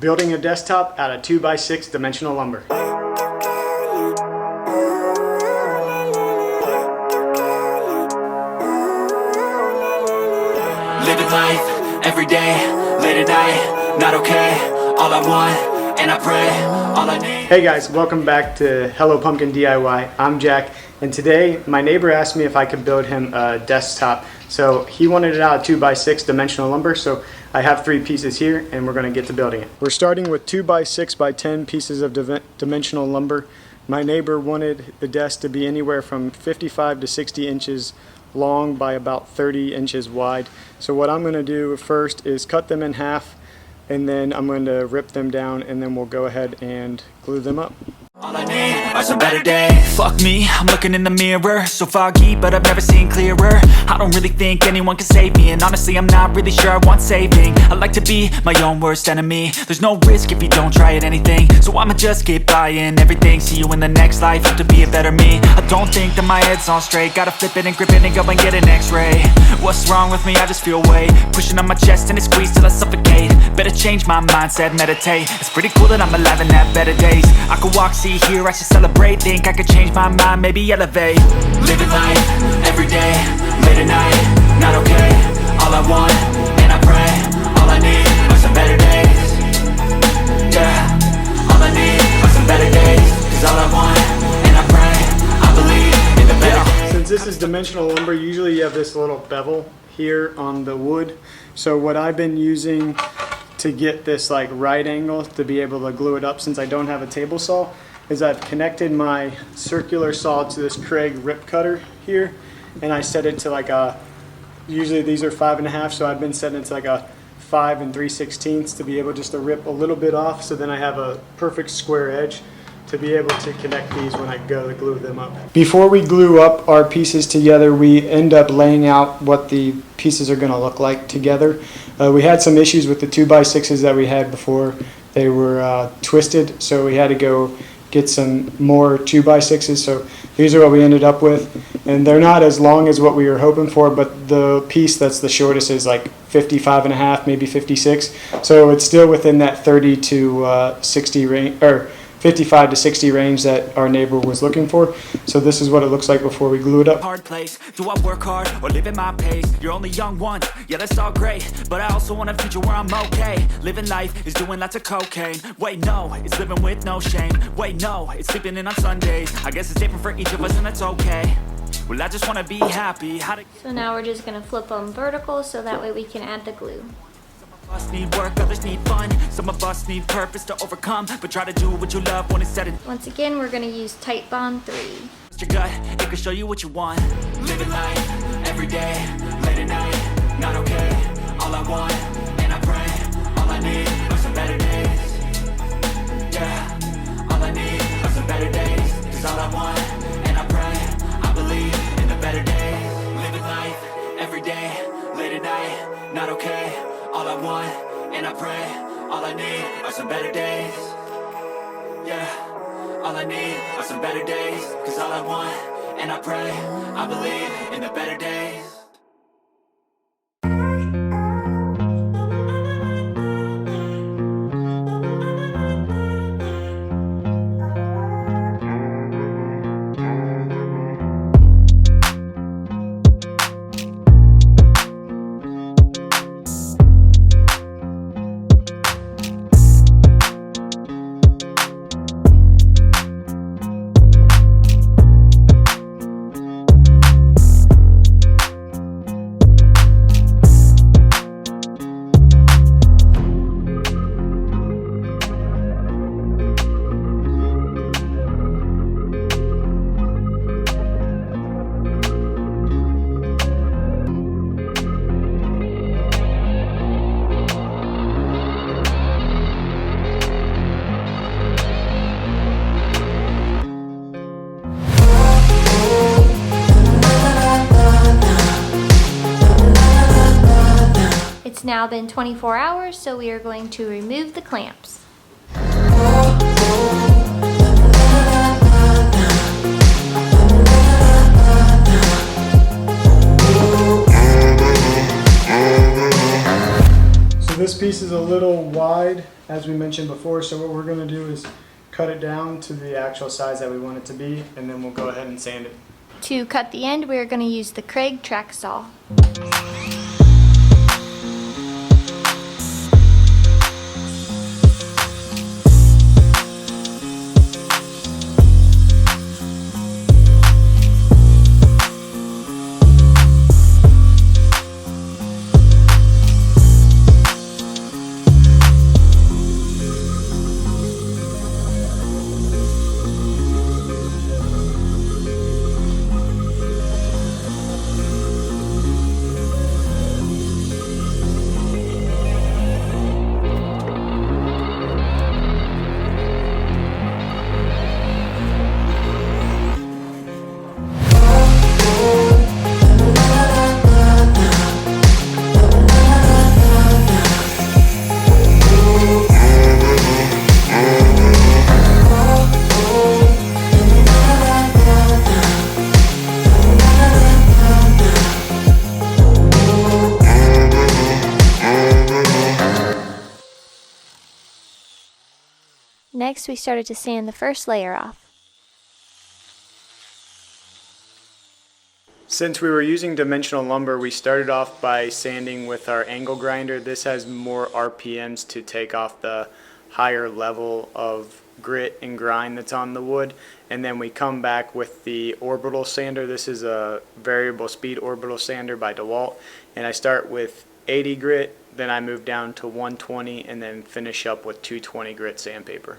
Building a desktop out of 2x6 dimensional lumber. Living life, every day, late at night, not okay. All I want, and I pray, all I need. Hey guys, welcome back to Hello Pumpkin DIY. I'm Jack, and today my neighbor asked me if I could build him a desktop. So he wanted it out of 2x6 dimensional lumber, so I have 3 pieces here and we're going to get to building it. We're starting with 2x6x10 pieces of dimensional lumber. My neighbor wanted the desk to be anywhere from 55 to 60 inches long by about 30 inches wide. So what I'm going to do first is cut them in half, and then I'm going to rip them down, and then we'll go ahead and glue them up. All I need are some better days. Fuck me, I'm looking in the mirror. So foggy, but I've never seen clearer. I don't really think anyone can save me, and honestly I'm not really sure I want saving. I like to be my own worst enemy. There's no risk if you don't try at anything, so I'ma just keep buying everything. See you in the next life, have to be a better me. I don't think that my head's on straight. Gotta flip it and grip it and go and get an x-ray. What's wrong with me? I just feel weight pushing on my chest and it squeezes till I suffocate. Better change my mindset, meditate. It's pretty cool that I'm alive and have better days. I could walk, see, here, I should celebrate. Think I could change my mind, maybe elevate. Living life, every day, late at night, not okay. All I want, and I pray, all I need are some better days. Yeah, all I need are some better days. Cause all I want, and I pray, I believe in the better days. Since this is dimensional lumber, usually you have this little bevel here on the wood. So what I've been using to get this like right angle to be able to glue it up, since I don't have a table saw, is I've connected my circular saw to this Craig rip cutter here, and I set it to like a, usually these are 5.5, so I've been setting it to like a 5 3/16 to be able just to rip a little bit off, so then I have a perfect square edge to be able to connect these when I go to glue them up. Before we glue up our pieces together, we end up laying out what the pieces are going to look like together. We had some issues with the 2x6s that we had before. They were twisted, so we had to go get some more 2x6s. So these are what we ended up with, and they're not as long as what we were hoping for, but the piece that's the shortest is like 55.5, maybe 56. So it's still within that 30 to 60 range, or 55 to 60 range that our neighbor was looking for. So this is what it looks like before we glue it up. Hard place, do I work hard or live at my pace? You're only young once, yeah that's all great, but I also want a future where I'm okay. Living life is doing lots of cocaine. Wait no, it's living with no shame. Wait no, it's sleeping in on Sundays. I guess it's different for each of us and that's okay. Well I just want to be happy. So now we're just going to flip them vertical so that way we can add the glue. Some of us need work, others need fun. Some of us need purpose to overcome, but try to do what you love when it's said and Once again, we're going to use Titebond 3. your gut, it can show you what you want. Living life, every day, late at night, not okay. All I want, and I pray, all I need are some better days. Yeah, all I need are some better days. Cause all I want, and I pray, I believe in the better days. Living life, every day, late at night, not okay. All I want, and I pray, all I need are some better days. Yeah, all I need are some better days. Cause all I want, and I pray, I believe in the better days. It's now been 24 hours, so we are going to remove the clamps. This piece is a little wide, as we mentioned before, so what we're going to do is cut it down to the actual size that we want it to be, and then we'll go ahead and sand it. To cut the end, we are going to use the Kreg track saw. Next, we started to sand the first layer off. Since we were using dimensional lumber, we started off by sanding with our angle grinder. This has more RPMs to take off the higher level of grit and grind that's on the wood. And then we come back with the orbital sander. This is a variable speed orbital sander by DeWalt. And I start with 80 grit, then I move down to 120, and then finish up with 220 grit sandpaper.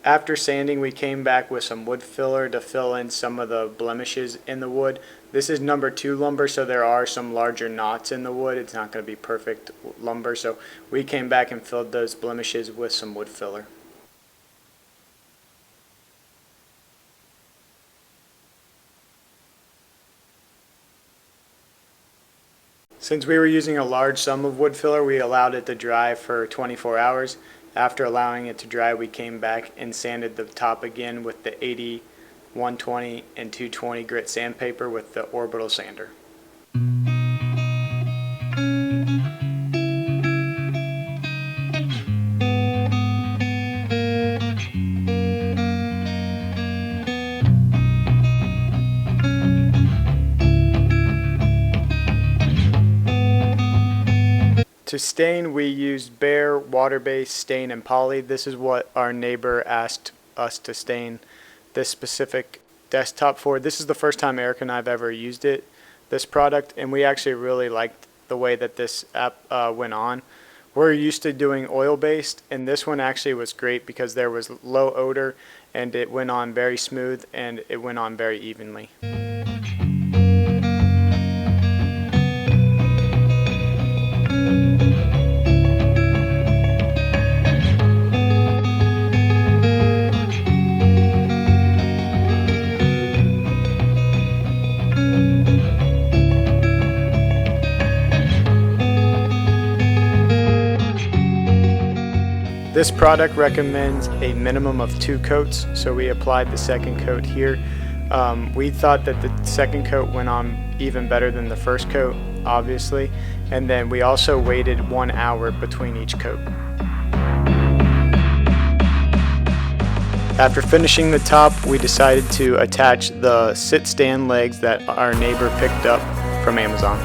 After sanding, we came back with some wood filler to fill in some of the blemishes in the wood. This is number 2 lumber, so there are some larger knots in the wood. It's not going to be perfect lumber, so we came back and filled those blemishes with some wood filler. Since we were using a large sum of wood filler, we allowed it to dry for 24 hours. After allowing it to dry, we came back and sanded the top again with the 80, 120, and 220 grit sandpaper with the orbital sander. To stain, we used Behr water-based stain and poly. This is what our neighbor asked us to stain this specific desktop for. This is the first time Eric and I have ever used this product, and we actually really liked the way that this app went on. We're used to doing oil-based, and this one actually was great because there was low odor, and it went on very smooth, and it went on very evenly. This product recommends a minimum of 2 coats, so we applied the second coat here. We thought that the second coat went on even better than the first coat, obviously, and then we also waited 1 hour between each coat. After finishing the top, we decided to attach the sit-stand legs that our neighbor picked up from Amazon.